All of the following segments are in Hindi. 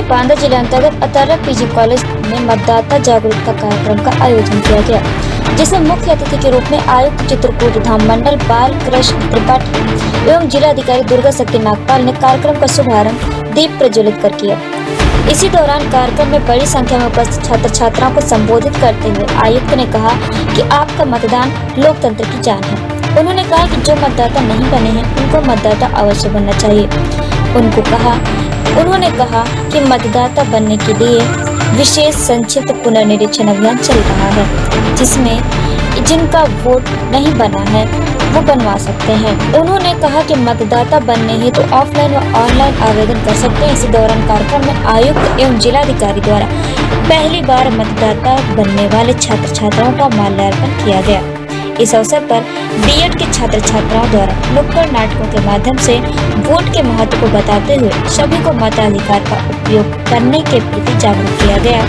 बांदा जिले अंतर्गत अतर्रा पीजी कॉलेज में मतदाता जागरूकता कार्यक्रम का आयोजन किया गया, जिसमें मुख्य अतिथि के रूप में आयुक्त चित्रकूट धाम मंडल बाल कृष्ण त्रिपाठी एवं जिलाधिकारी दुर्गा शक्ति नागपाल ने कार्यक्रम का शुभारंभ दीप प्रज्वलित कर किया। इसी दौरान कार्यक्रम में बड़ी संख्या में उपस्थित छात्र छात्राओं को संबोधित करते हुए आयुक्त ने कहा कि आपका मतदान लोकतंत्र की जान है। उन्होंने कहा कि जो मतदाता नहीं बने हैं उनको मतदाता अवश्य बनना चाहिए। उन्होंने कहा कि मतदाता बनने के लिए विशेष संक्षिप्त पुनर्निरीक्षण अभियान चल रहा है, जिसमें जिनका वोट नहीं बना है वो बनवा सकते हैं। उन्होंने कहा कि मतदाता बनने हेतु तो ऑफलाइन व ऑनलाइन आवेदन कर सकते हैं। इसी दौरान कार्यक्रम में आयुक्त एवं जिलाधिकारी द्वारा पहली बार मतदाता बनने वाले छात्र छात्राओं का माल्यार्पण किया गया। इस अवसर पर बीएड के छात्र छात्राओं द्वारा नुक्कड़ नाटकों के माध्यम से वोट के महत्व को बताते हुए सभी को मताधिकार का उपयोग करने के प्रति जागरूक किया गया,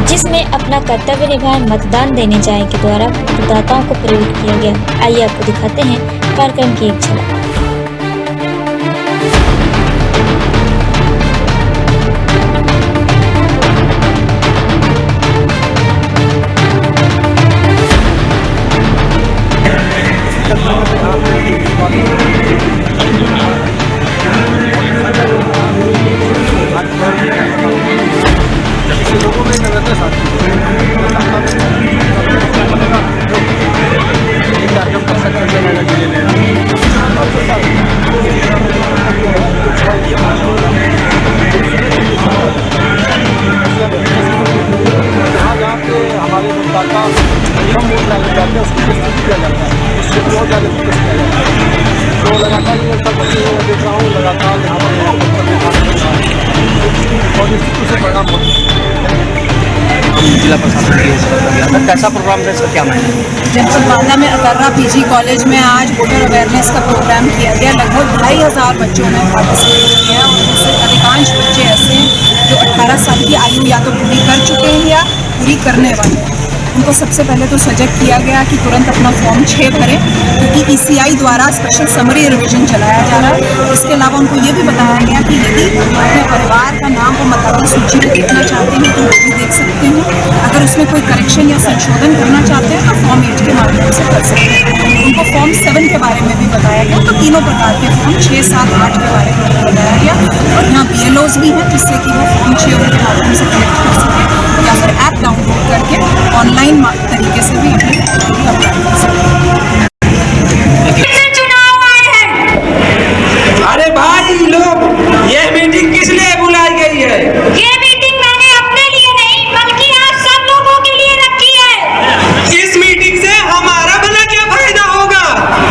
जिसमें अपना कर्तव्य निभाएं, मतदान देने जाएं के द्वारा मतदाताओं को प्रेरित किया गया। आइए आपको दिखाते हैं कार्यक्रम की एक झलक। हमारे मतदाता कम वोट डाले जाते हैं, उसको प्रस्तुत किया जाता है, उससे बहुत ज़्यादा फोकस किया जाता है। तो लगातार ये सब देख रहा हूँ, लगातार यहाँ पर और निश्चित से परिणाम होते हैं। जिला प्रशासन की कैसा प्रोग्राम था, इसका क्या मायने है? जनपद बांदा में अतर्रा पीजी कॉलेज में आज वोटर अवेयरनेस का प्रोग्राम किया गया। लगभग 2500 बच्चों ने पार्टिसिपेट किया और उनसे अधिकांश बच्चे ऐसे हैं जो 18 साल की आयु या तो पूरी कर चुके हैं या पूरी करने वाले हैं। उनको सबसे पहले तो सजग किया गया कि तुरंत अपना फॉर्म 6 भरें, क्योंकि ईसीआई द्वारा स्पेशल समरी रिवीजन चलाया जा रहा है। इसके अलावा उनको ये भी बताया गया कि यदि अपने परिवार का नाम वो मतदाता सूची में देखना चाहते हैं तो वो भी देख सकते हैं। अगर उसमें कोई करेक्शन या संशोधन करना चाहते हैं तो फॉर्म 8 के माध्यम से कर सकते हैं। उनको फॉर्म 7 के बारे में भी बताया गया। तो तीनों प्रकार के फॉर्म 6, 7, 8 के बारे में बताया गया। और यहाँ BLOs भी हैं, जिससे कि वो फॉर्म 6 के माध्यम से कलेक्ट कर सकें या फिर ऐप डाउनलोड करके ऑनलाइन तरीके से भी अप्लाई कर सकते हैं। अरे भाई लोग, ये मीटिंग किस लिए बुलाई गई है? ये मीटिंग मैंने अपने लिए नहीं बल्कि आप सब लोगों के लिए रखी है। इस मीटिंग से हमारा भला क्या फायदा होगा?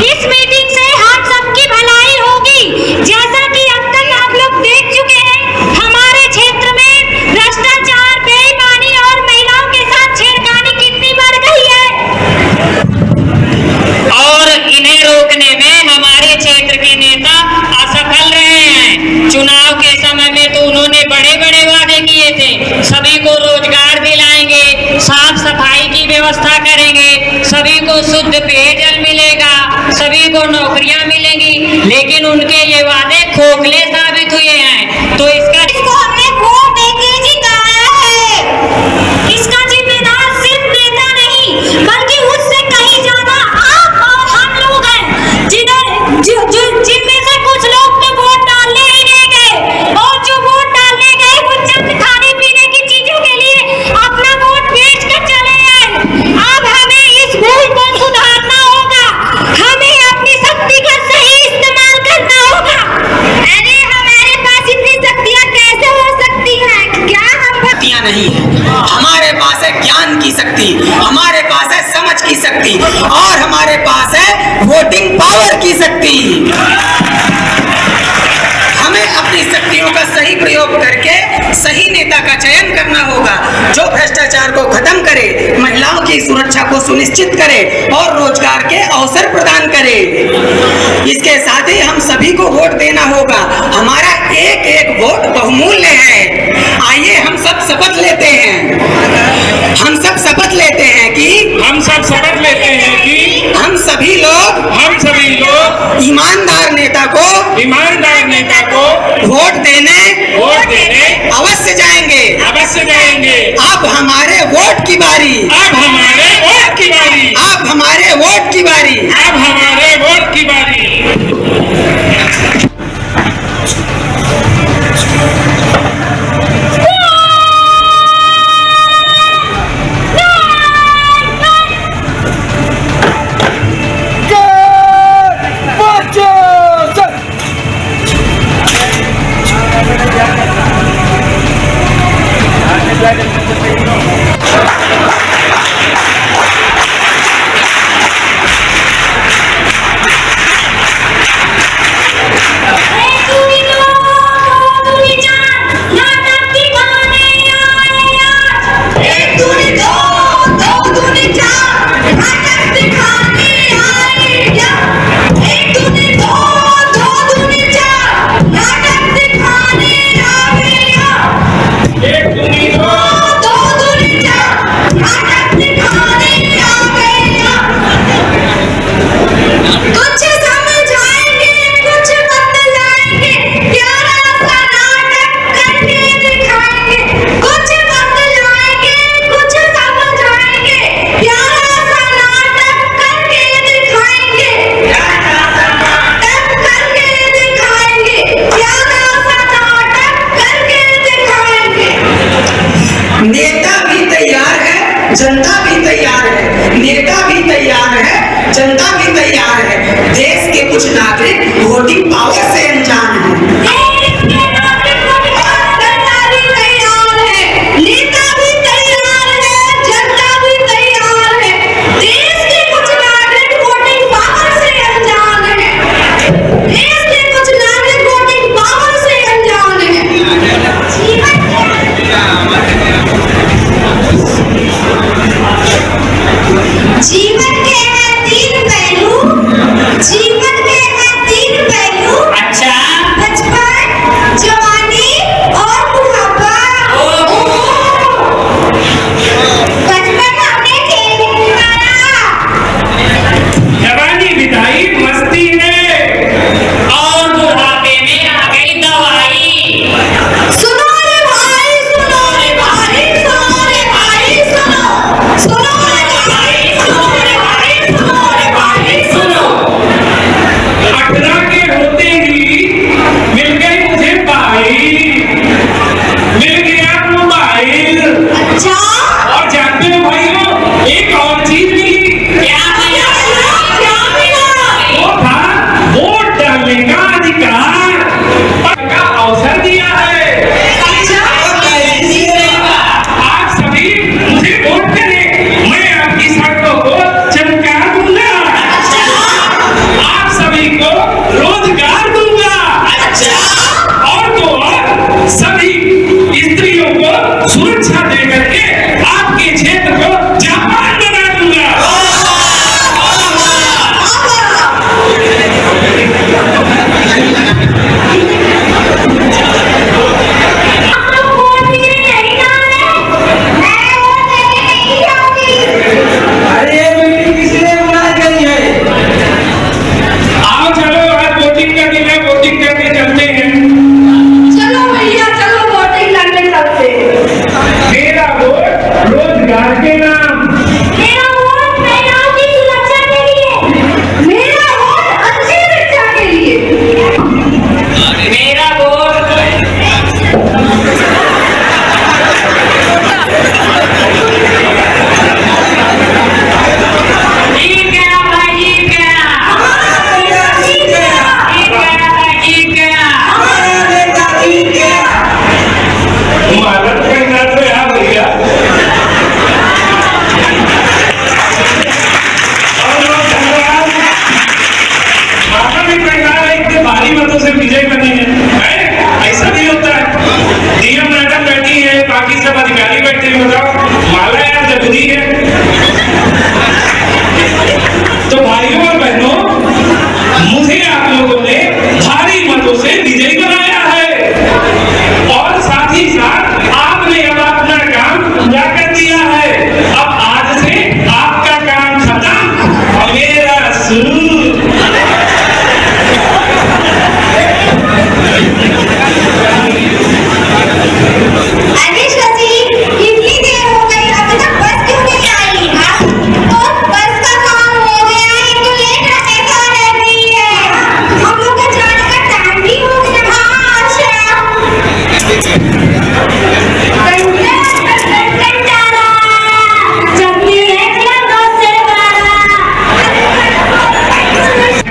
इस मीटिंग से हम सबकी भलाई होगी। जैसा कि अब तक आप लोग देख चुके हैं, हमारे क्षेत्र में भ्रष्टाचार, बेईमानी और महिलाओं के साथ छेड़खानी कितनी बढ़ गई है। और इन्हें रोकने में हमारे क्षेत्र के नेता असफल रहे हैं। चुनाव के समय में तो उन्होंने बड़े बड़े वादे किए थे, सभी को रोजगार दिलाएंगे, साफ सफाई की व्यवस्था करेंगे, सभी को शुद्ध पेयजल मिलेगा, सभी को नौकरियां मिलेंगी, लेकिन उनके ये वादे खोखले साबित हुए हैं। तो इसको हमने वोट देके जिताया है। इसका जिम्मेदार सिर्फ नेता नहीं बल्कि उससे कहीं ज्यादा आप और हम लोग हैं, जिनमें से कुछ लोग तो वोट डालने ही नहीं गए, और जो वोट डालने गए वो चंद खाने पीने की चीजों के लिए अपना वोट बेच कर चले गए। अब हमें इस भूल को सुधारना होगा, हमें अपनी शक्ति का सही इस्तेमाल करना होगा। अरे हमारे पास इतनी शक्तियाँ कैसे हो सकती हैं? क्या हम शक्तियाँ नहीं है, हमारे पास है ज्ञान की शक्ति, हमारे पास है समझ की शक्ति, और हमारे पास है वोटिंग पावर की शक्ति। हमें अपनी शक्तियों का सही प्रयोग करके सही नेता का चयन करना होगा, जो भ्रष्टाचार को खत्म करे, महिलाओं की सुरक्षा को सुनिश्चित करे और रोजगार के अवसर प्रदान करे। इसके साथ ही हम सभी को वोट देना होगा। हमारा एक एक वोट बहुमूल्य है। आइए हम सब शपथ लेते हैं, हम सब शपथ लेते हैं कि हम सभी लोग ईमानदार नेता को वोट देने अवश्य जाएंगे। अब हमारे वोट की बारी, अब हमारे वोट की बारी, अब हमारे वोट की बारी। अब हमारे वोट की बारी। जनता भी तैयार है, नेता भी तैयार है, जनता भी तैयार है। देश के कुछ नागरिक वोटिंग पावर से अनजान हैं। जीवन के हैं तीन पहलू,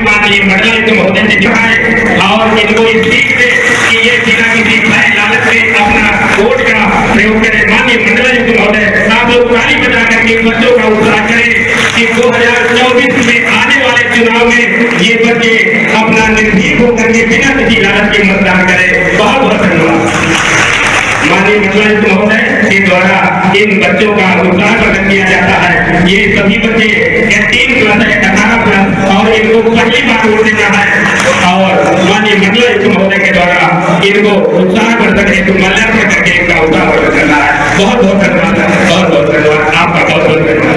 माननीय मंडलायुक्त महोदय से दिखाए और इनको इस सीख से कि ये बिना किसी भय लालच में अपना वोट का प्रयोग करें। माननीय मंडलायुक्त महोदय आप लोग ताली बजा करके बच्चों का उत्साह करें कि 2024 में आने वाले चुनाव में ये बच्चे अपना निर्भीक होकर के बिना किसी लालच के मतदान करें। बहुत बहुत धन्यवाद। माननीय मंडलायुक्त महोदय के द्वारा इन बच्चों का उत्साह प्रकट किया जाता है। ये सभी बच्चे 3 क्लास है, 18 प्लस और इनको पहली बार वोट देना है और माननीय मंडलायुक्त महोदय के द्वारा इनको उत्साह वर्धक हेतु माल्यार्पण करके इनका उत्साह वर्धन करना है। बहुत बहुत धन्यवाद, बहुत बहुत धन्यवाद, आपका बहुत बहुत धन्यवाद।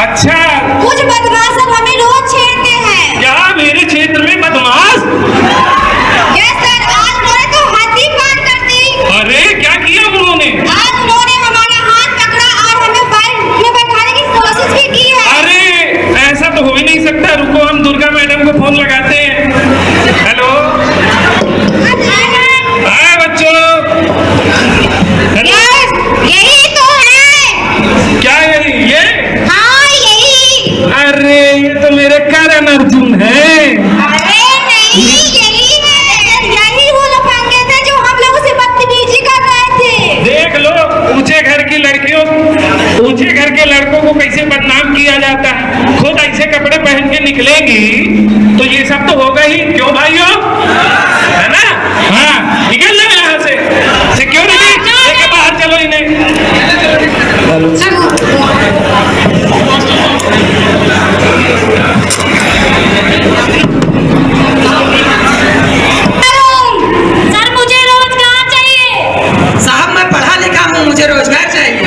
अच्छा, कुछ बदमाश हमें रोज छेड़ते हैं। क्या मेरे क्षेत्र में बदमाश? यस सर, आज उन्होंने तो हद ही पार कर दी। अरे क्या किया उन्होंने? आज उन्होंने हमारा हाथ पकड़ा और हमें बाइक में बैठाने की कोशिश भी की है। अरे ऐसा तो हो ही नहीं सकता। रुको, हम दुर्गा मैडम को फोन लगाते हैं। हेलो, हाय बच्चों। यस, यही तो है। क्या ये? हाँ यही। अरे ये तो मेरे करण अर्जुन है। अरे नहीं, यही है। यही वो लफंगे थे जो हम लोगों से बदतमीजी कर रहे थे। देख लो, ऊंचे घर की लड़कियों, ऊंचे घर के लड़कों को कैसे बदनाम किया जाता है। खुद ऐसे कपड़े पहन के निकलेंगी तो ये सब तो होगा ही। क्यों भाइयों, है ना? हाँ, निकल लो यहाँ से। सिक्योरिटी लेके बाहर चलो इन्हें। सर मुझे रोजगार चाहिए। साहब मैं पढ़ा लिखा हूँ, मुझे रोजगार चाहिए।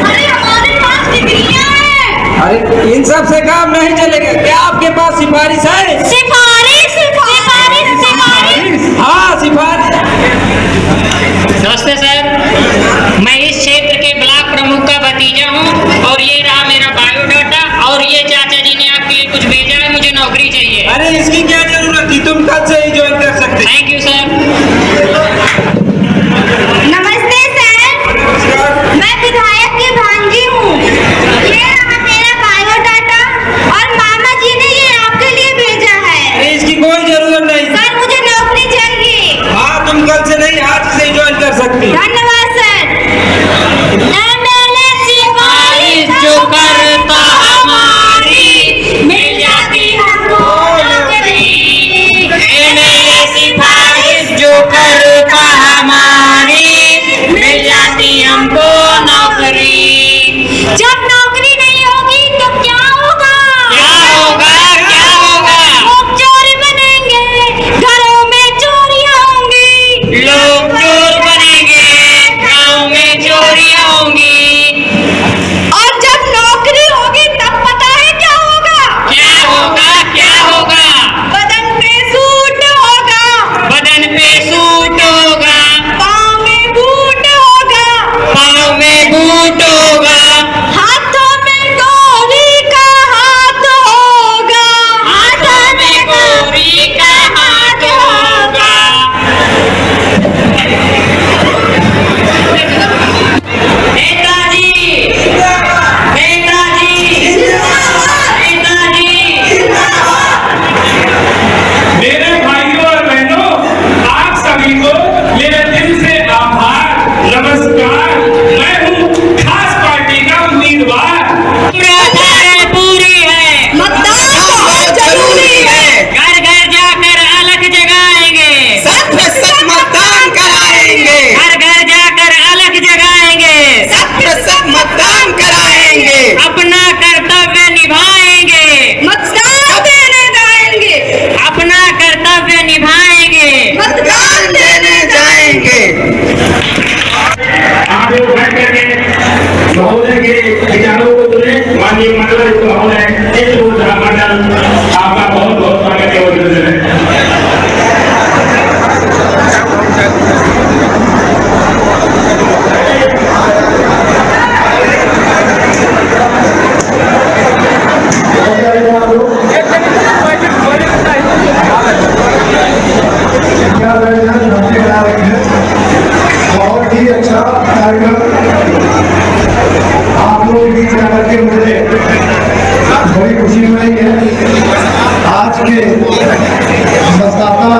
अरे हमारे पास डिग्रियां हैं। अरे इन सब से काम नहीं चलेगा। क्या आपके पास सिफारिश है? सिफारिश, सिफारिश, सिफारिश। हाँ सिफारिश। नमस्ते सर, मैं इस क्षेत्र के ब्लॉक प्रमुख का भतीजा हूँ और ये रहा मेरा बायोडाटा और ये चाचा जी ने आपके लिए कुछ भेजा है। मुझे नौकरी चाहिए। अरे इसकी क्या जरूरत थी, तुम कल से ही ज्वाइन कर सकते। Thank you sir. नमस्ते सर, मैं विधायक की भांजी हूँ। ये रहा मेरा बायोडाटा और मामा जी ने ये आपके लिए भेजा है। अरे इसकी कोई जरूरत नहीं। सर मुझे नौकरी चाहिए। हाँ तुम कल से नहीं, आज से ही ज्वाइन कर सकती। धन्यवाद सर। एमएलए सिफारिश जो करता हमारी मिल जाती हमको नौकरी। मतदाता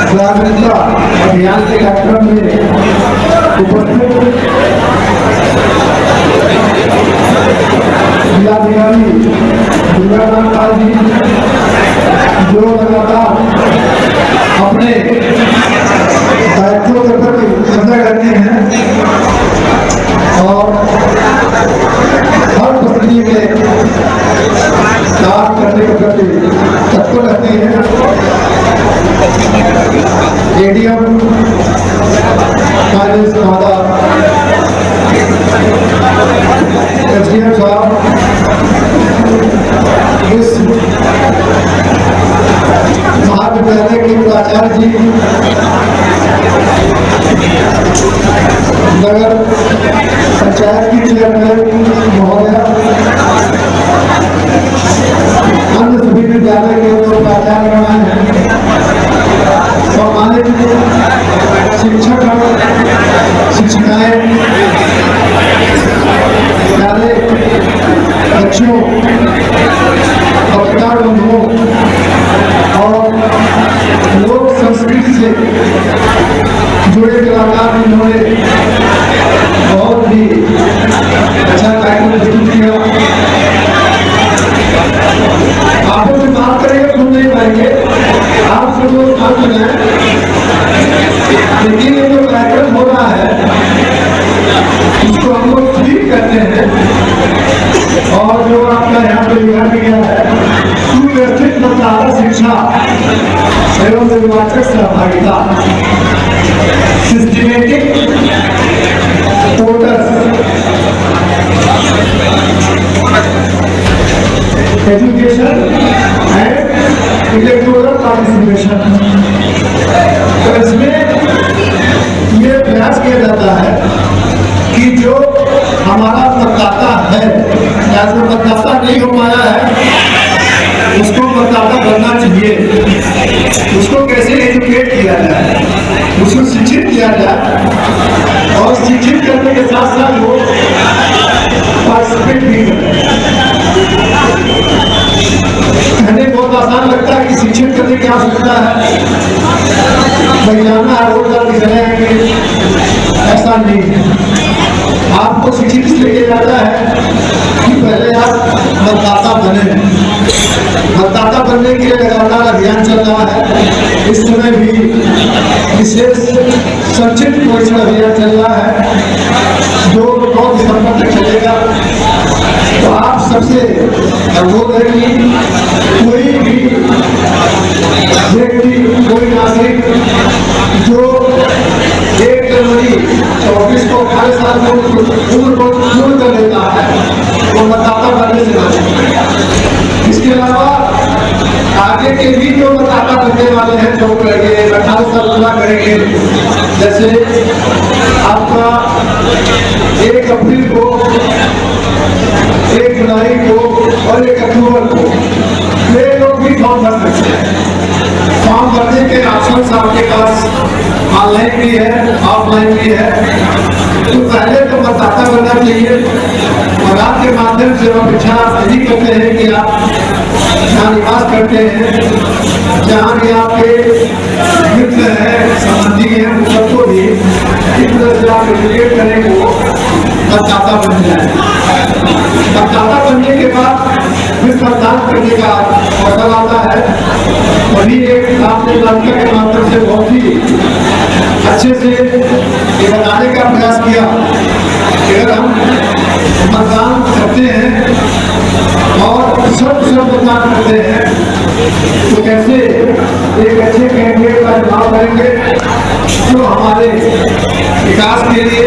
जागरूकता अभियान के कार्यक्रम में उपस्थित जिलाधिकारी दुर्गानाथ लाल जी जो लगातार अपने दायित्वों के प्रति सजग रहते हैं और हर परिस्थिति में काम करने के प्रति तत्पर रहते हैं। एडीएम कॉलेज नवादा, एसडीएम साहब, इस महाविद्यालय के प्राचार्य जी, नगर पंचायत की चेयरमैन महोदया, अन्य सभी विद्यालय के जो प्राचार्य हैं, सम्मानित शिक्षक शिक्षिकाएं, विद्यालय बच्चों, पत्रकार बंधुओं और लोक संस्कृति से जुड़े कलाकार इन्होंने बहुत ही अच्छा कार्यक्रम प्रस्तुत किया। आपस में बात करेंगे सुन नहीं पाएंगे, आप सब लोग बात करें, लेकिन ये जो कार्यक्रम हो रहा है इसको हम लोग ठीक करते हैं। और जो आपका यहाँ पे लिखा गया है सुव्यवस्थित मतदाता शिक्षा एवं निर्वाचक सहभागिता, systematic voters education and electoral participation. तो इसमें ये प्रयास किया जाता है कि जो हमारा मतदाता है या जो मतदाता नहीं हो पाया है उसको मतदाता बनना चाहिए, उसको कैसे एजुकेट किया जाए, उसको शिक्षित किया जाए और शिक्षित करने के साथ साथ वो पार्टिसिपेट भी करें। कहने बहुत आसान लगता है कि शिक्षित करने की आवश्यकता है, भाई जाना है वोट डाल के चले आएंगे, ऐसा नहीं है। आपको शिक्षित इसलिए किया जाता है कि पहले आप मतदाता बने। मतदाता बनने के लिए लगातार अभियान चल रहा है। इस समय भी विशेष संक्षिप्त परीक्षण अभियान चल रहा है जो 9 दिसंबर तक चलेगा। तो आप सबसे अनुरोध है कि कोई भी व्यक्ति, कोई नागरिक जो 1 जनवरी 24 को 18 साल की उम्र को पूर्ण कर लेता है वो मतदाता बनने से बचे। इसके अलावा आगे के भी जो मतदाता बनने वाले हैं जो करेंगे 18 साल पूरा करेंगे, जैसे आपका 1 अप्रैल को, 1 जुलाई को और 1 अक्टूबर को वे लोग भी फॉर्म भर सकते हैं। फॉर्म भरने के ऑप्शन आपके पास ऑनलाइन भी है, ऑफलाइन भी है। तो पहले तो मतदाता बनना चाहिए और आपके माध्यम से हम इच्छा यही करते हैं कि आप जहाँ निवास करते हैं, जहाँ भी आपके मित्र हैं, संबंधी हैं, उन सबको भी इस तरह से आप एजुकेट करें वो मतदाता बन जाए। मतदाता बनने के बाद फिर मतदान करने का अवसर आता है। वही एक आपने लड़का के माध्यम से बहुत ही अच्छे से ये बताने का प्रयास किया कि अगर हम मतदान करते हैं और सब मतदान करते हैं तो कैसे एक अच्छे कैंडिडेट का चुनाव करेंगे जो हमारे विकास के लिए,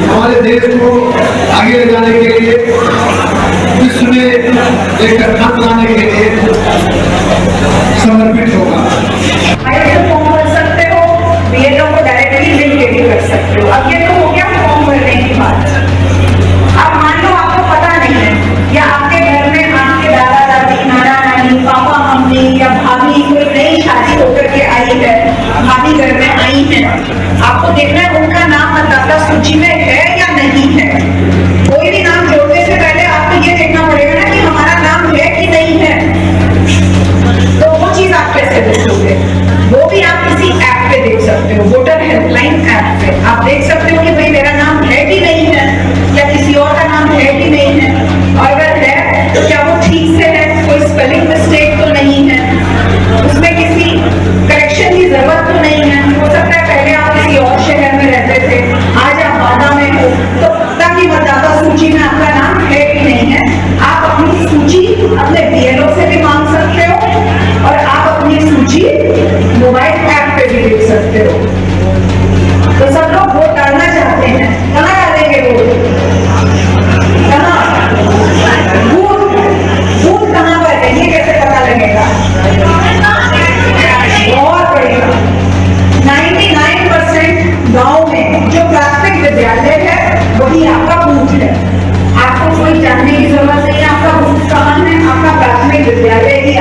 हमारे देश को आगे ले जाने के लिए, विश्व में एक स्थान बनाने के लिए समर्पित होगा। फॉर्म भर सकते हो, बीएलओ को डायरेक्टली लिंक भी कर सकते हो। अब ये तो हो गया फॉर्म भरने की बात। अब मान लो आपको पता नहीं है या आपके घर में आपके दादा दादी, नाना नानी, पापा मम्मी या भाभी कोई नई शादी होकर के आई है, भाभी घर में आई है, आपको देखना है उनका नाम मतदाता सूची में है या नहीं है। कोई भी नाम जोड़ने से पहले आपको ये देखना पड़ेगा ना कि हमारा नाम है कि नहीं है।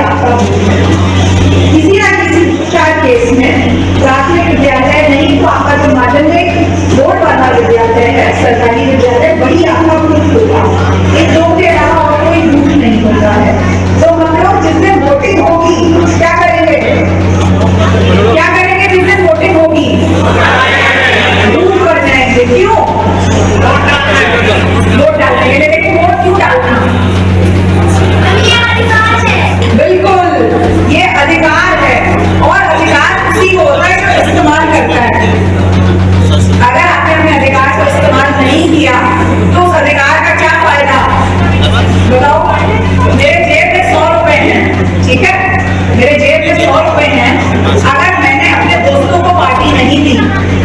आपका किसी ना किसी केस में प्राथमिक विद्यालय नहीं तो आपका जो माध्यमिक बोर्ड वाला विद्यालय है, सरकारी विद्यालय, वही आपका ग्रुप होगा। इन दो के अलावा और कोई ग्रुप नहीं होता है। तो हम लोग जिस दिन वोटिंग होगी क्या करेंगे? क्या करेंगे जिस दिन वोटिंग होगी? दूर कर जाएंगे। क्यों? वोट डालेंगे। लेकिन वोट क्यों डालना? बिल्कुल, ये अधिकार है और अधिकार किसी को होता है जो इस्तेमाल करता है। अगर आपने अपने अधिकार को इस्तेमाल नहीं किया तो उस अधिकार का क्या फायदा? बताओ। मेरे जेब में 100 रुपए हैं, ठीक है, मेरे जेब में 100 रुपए हैं। अगर मैंने अपने दोस्तों को पार्टी नहीं दी,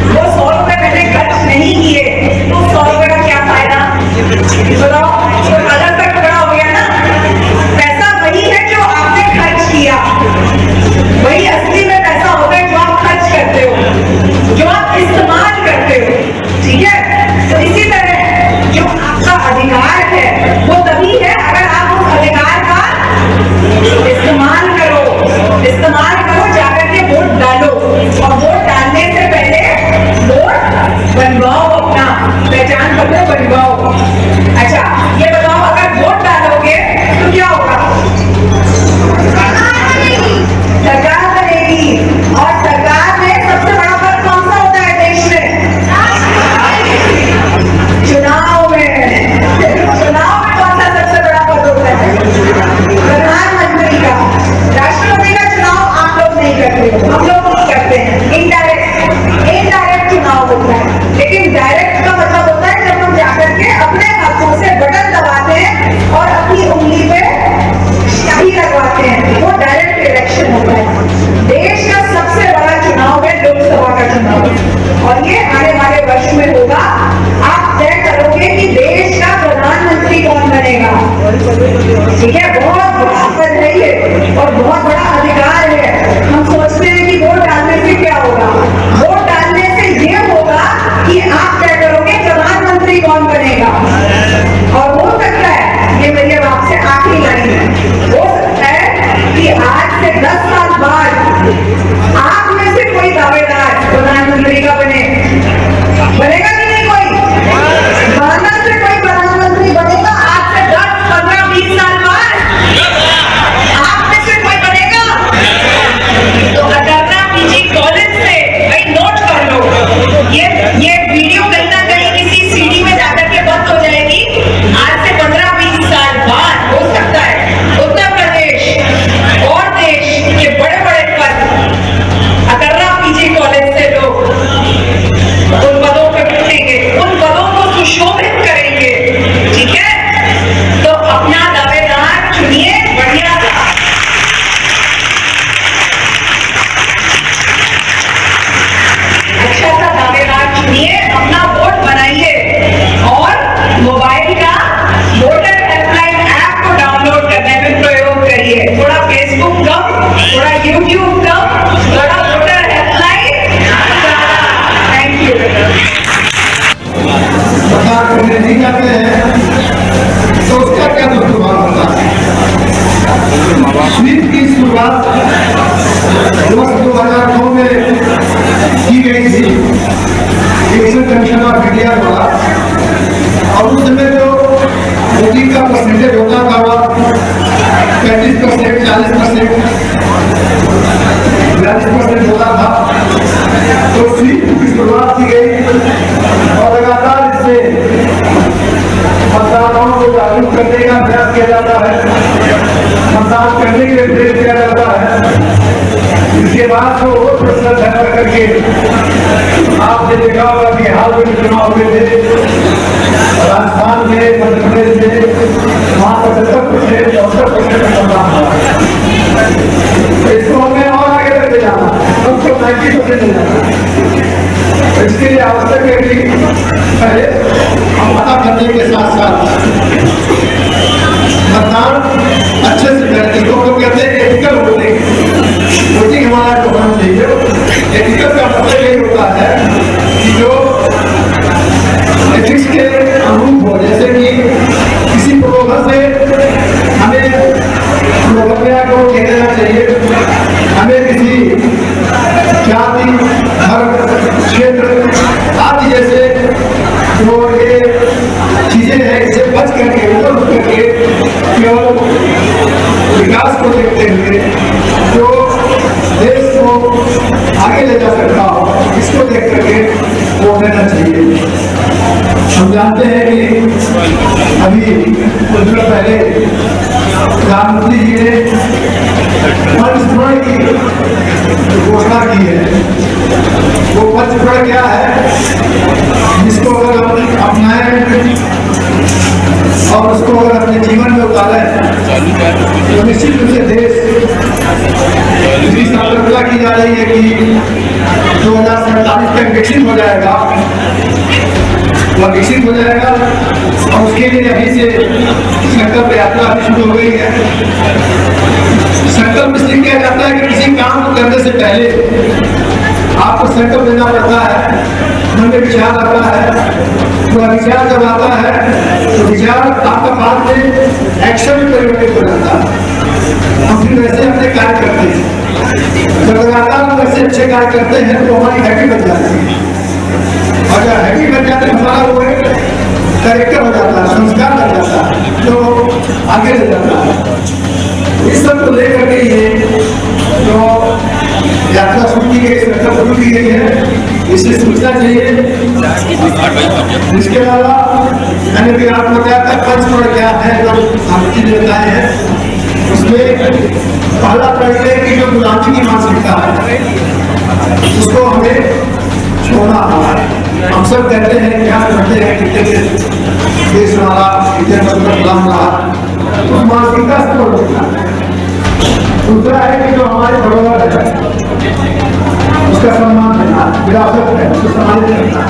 वो 100 रुपए मैंने खर्च नहीं किए, तो 100 रुपए का क्या फायदा? बताओ। तो कागज का टुकड़ा हो गया ना। पैसा वही है जो आपने खर्च किया, वही असली में पैसा होता है जो आप खर्च करते हो, जो आप इस्तेमाल करते हो, ठीक है। तो इसी तरह जो आपका अधिकार है वो तभी है अगर आप उस अधिकार का इस्तेमाल करो जाकर के वोट डालो। और वोट डालने से पहले वोट बनवाओ, अपना पहचान पत्र बनवाओ। अच्छा, ये बताओ, अगर वोट डालोगे तो क्या होगा? सरकार बनेगी। और सरकार में सबसे बड़ा पद कौन सा होता है देश में? चुनाव में कौन सा सबसे बड़ा पद होता है? प्रधानमंत्री का। राष्ट्रपति का चुनाव आप लोग नहीं करते हो, हम लोग नहीं करते हैं। इनडायरेक्ट चुनाव होता है। लेकिन डायरेक्ट का मतलब होता है जब हम जाकर के अपने हाथों से बटन दबाते हैं और अपनी उंगली पे शाही लगवाते हैं, वो डायरेक्ट इलेक्शन होता है। देश का सबसे बड़ा चुनाव है लोकसभा का चुनाव, और ये आने वाले वर्ष में होगा। आप तय करोगे कि देश का प्रधानमंत्री कौन बनेगा, ठीक है। बहुत बड़ा पद है ये और बहुत बड़ा अधिकार है। हम सोचते हैं कि वोट डालने से क्या होगा? वोट डालने से ये होगा कि आप तय करोगे प्रधानमंत्री कौन बनेगा। और हो सकता है, ये मेरी अब आपसे आखिरी लाइन है, हो सकता है कि आज से 10 साल बाद आप में से कोई दावेदार प्रधानमंत्री का बनेगा कि नहीं? कोई भारत से कोई प्रधानमंत्री बनेगा आज से 10, 15, 20 साल बाद? आप में से कोई बनेगा? तो अटर्रा पीजी कॉलेज से भाई नोट कर लो, ये वीडियो कहीं ना कहीं किसी सीडी में जाकर के बंद हो जाएगी। आज से 15-20 साल बाद हो सकता है उत्तर प्रदेश और देश के बड़े-बड़े पद अटर्रा पीजी कॉलेज से लोग उन पदों पे बैठेंगे, उन पदों को सुशोभित करेंगे, ठीक है। तो अपना दावेदार चुनिए, बढ़िया अच्छा सा दावेदार चुनिए, अपना वोट बनाइए और मोबाइल का वोटर हेल्पलाइन ऐप को डाउनलोड करने में प्रयोग करिए। थोड़ा फेसबुक कम, थोड़ा यूट्यूब कम, थोड़ा वोटर हेल्पलाइन। Thank you. सरकार करने नहीं जाते हैं तो उसका क्या दुष्प्रभाव होता है? स्वीप की शुरुआत वर्ष 2009 में की गई थी इलेक्शन कमीशन ऑफ इंडिया द्वारा, और उस समय जो वोटिंग का परसेंटेज होता था वह 35%, 40%, 42% होता था। तो स्वीप की शुरुआत की गई और लगातार इसमें मतदाताओं को जागरूक करने का प्रयास किया जाता है, मतदान करने के लिए प्रेरित किया जाता है। इसके बाद वो प्रश्न धैर्य करके आपने देखा होगा कि हाल में चुनाव हुए थे राजस्थान में, मध्य प्रदेश में, वहाँ 75%, 74% मतदान हुआ। इसको हमें और आगे लेके जाना, उसको 90% ले जाना। इसके लिए आवश्यक है कि पहले हम पता करने के साथ साथ मतदान अच्छे से करें, जिसको हम कहते हैं एथिकल वोटिंग हमारा तो होना चाहिए। एथिकल का मतलब यही होता है कि जो एथिक्स के अनुरूप हो, जैसे कि किसी प्रलोभन से हमें प्रलोभन को आगे ले जा सकता हो, इसको देख करके वोट देना चाहिए। हम जानते हैं कि अभी कुछ दिनों पहले प्रधानमंत्री जी ने पंचप्रण की घोषणा की है। वो पंचप्रण क्या है, जिसको अगर हम अपनाएं और उसको अगर अपने जीवन में उतारें तो निश्चित रूप से देश इसकी संकल्पना की जा रही है कि 2047 तक विकसित हो जाएगा, वह विकसित हो जाएगा। और उसके लिए अभी से संकल्प यात्रा अभी शुरू हो गई है। संकल्प इसलिए किया जाता है कि किसी काम को करने से पहले आपको संकल्प लेना पड़ता है, मन में विचार आता है। वह विचार जब आता है तो विचार आपका बाद में एक्शन में परिवर्तित हो जाता है। हम फिर वैसे अपने कार्य करते हैं। जब लगातार हम वैसे अच्छे कार्य करते हैं तो हमारी हैबिट बन जाती है, और जब हैबिट बन जाती है हमारा वो एक कैरेक्टर हो जाता है, संस्कार बन जाता है जो आगे ले जाता है। इस सब को लेकर के ये जो यात्रा शुरू की गई, संकल्प शुरू की गई है, इसे सोचना चाहिए। इसके अलावा मैंने भी आपको बताया था पंचप्रण क्या है, जो भारतीय नेताएं हैं उसमें पहला पॉइंट है कि जो गुलामी की मानसिकता है उसको हमें छोड़ना है। हम सब कहते हैं, क्या करते हैं, कितने देश वाला कितने मतलब गुलाम रहा, उस मानसिकता से छोड़ना है। दूसरा है कि जो हमारे धरोहर है उसका सम्मान देना, विरासत है उसको सम्मानित करना।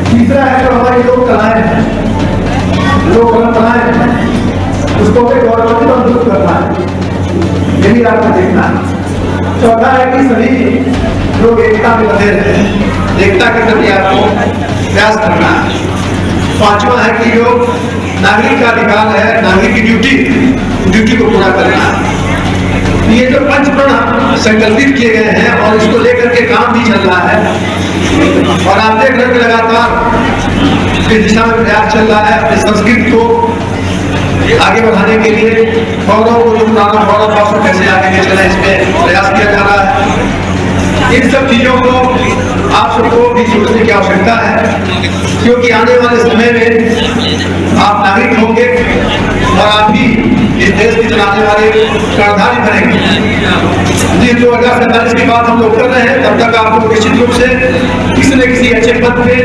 तीसरा है जो हमारी लोक कलाएं हैं, लोक परंपराएं हैं, उसको भी गौरवान्वित और दुरुस्त करना है, यही आपको देखना है। चौथा है कि सभी लोग एकता में बंधे रहे, एकता के प्रति आपको प्रयास करना है। पांचवा है कि जो नागरिक का अधिकार है, नागरिक की ड्यूटी को पूरा करना है। ये जो पंचप्रण संकल्पित किए गए हैं और इसको लेकर के काम भी चल रहा है, और आप देख रहे हैं लगातार इस दिशा में प्रयास चल रहा है अपनी संस्कृति को आगे बढ़ाने के लिए। गौरव को जो पुराना गौरव था उसको कैसे आगे ले चला, इसमें प्रयास किया जा रहा है। इन सब चीजों को आप सबको भी सोचने की आवश्यकता है, क्योंकि आने वाले समय में आप नागरिक होंगे और आप भी इस देश की चलाने वाले कर्णधारी बनेंगे। जिस 2047 की बात हम लोग कर रहे हैं, तब तक आपको निश्चित रूप से किसी न किसी अच्छे पद पे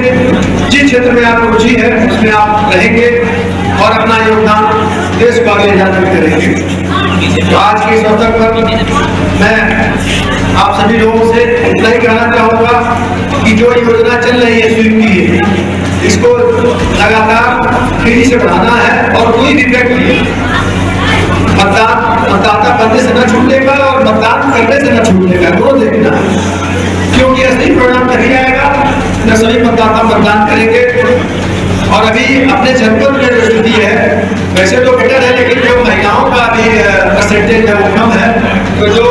जिस क्षेत्र में आपको रुचि है उसमें आप रहेंगे और अपना योगदान देश को आगे ले जाने में करेंगे। तो आज के इस अवसर पर मैं आप सभी लोगों से इतना ही कहना चाहूँगा कि जो योजना चल रही है स्वीप की, इसको लगातार तेजी से बढ़ाना है। और कोई भी व्यक्ति मतदाता करने से न छूटेगा और मतदान करने से न छूटेगा, दोनों देखना है, क्योंकि असली परिणाम नहीं आएगा न सभी मतदाता मतदान करेंगे। और अभी अपने जनपद में जो स्थिति है वैसे तो बेटर है, लेकिन जो महिलाओं का अभी परसेंटेज है वो कम है। तो जो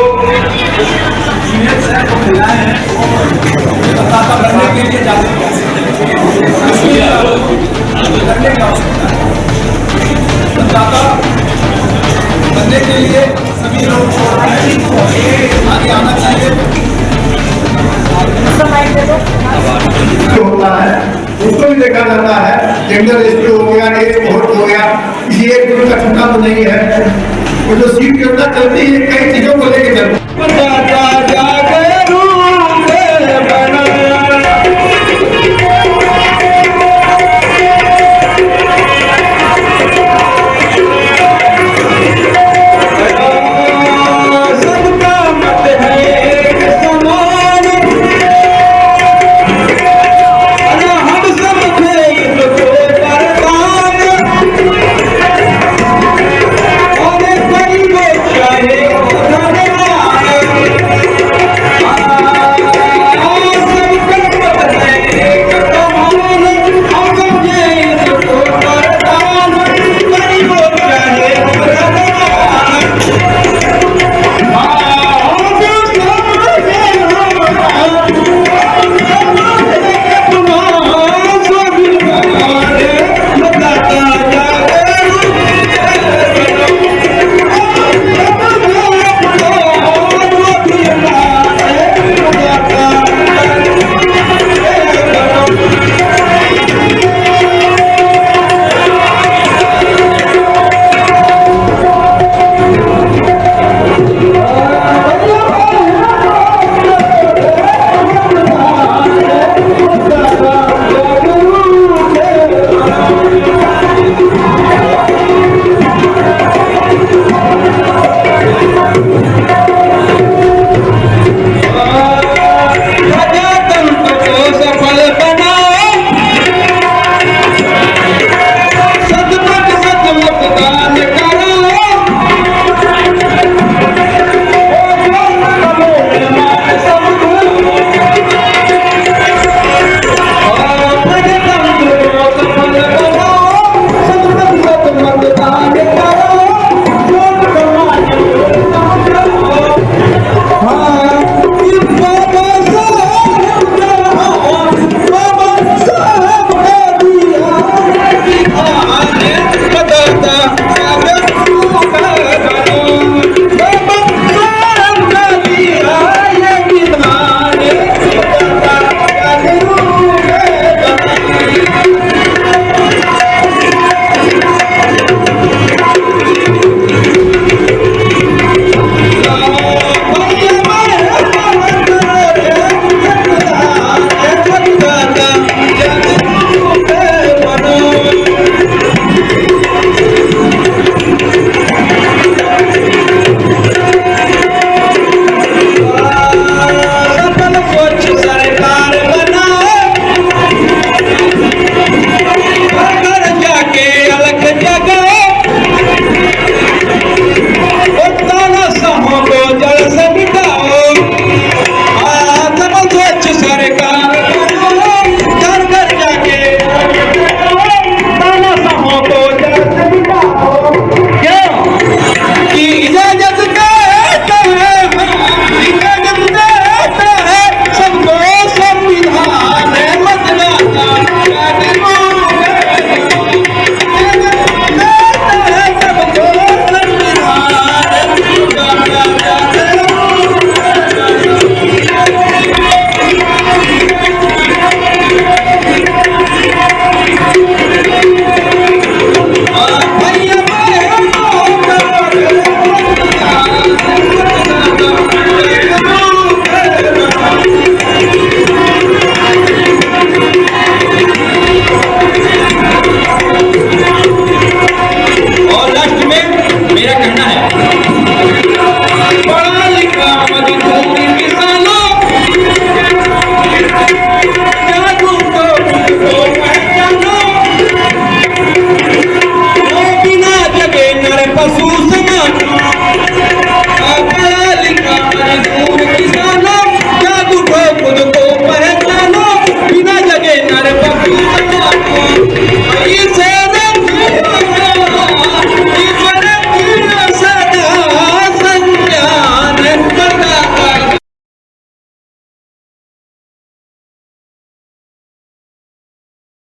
मतदाता बनने के लिए बनने के लिए सभी लोग आगे आना चाहिए। होता है उसको भी देखा जाता है, जेंडर रेशियो हो गया, एज बहुत हो गया, ये एक का छुट्टा तो नहीं है। वो जो सीट योजना चलती है कई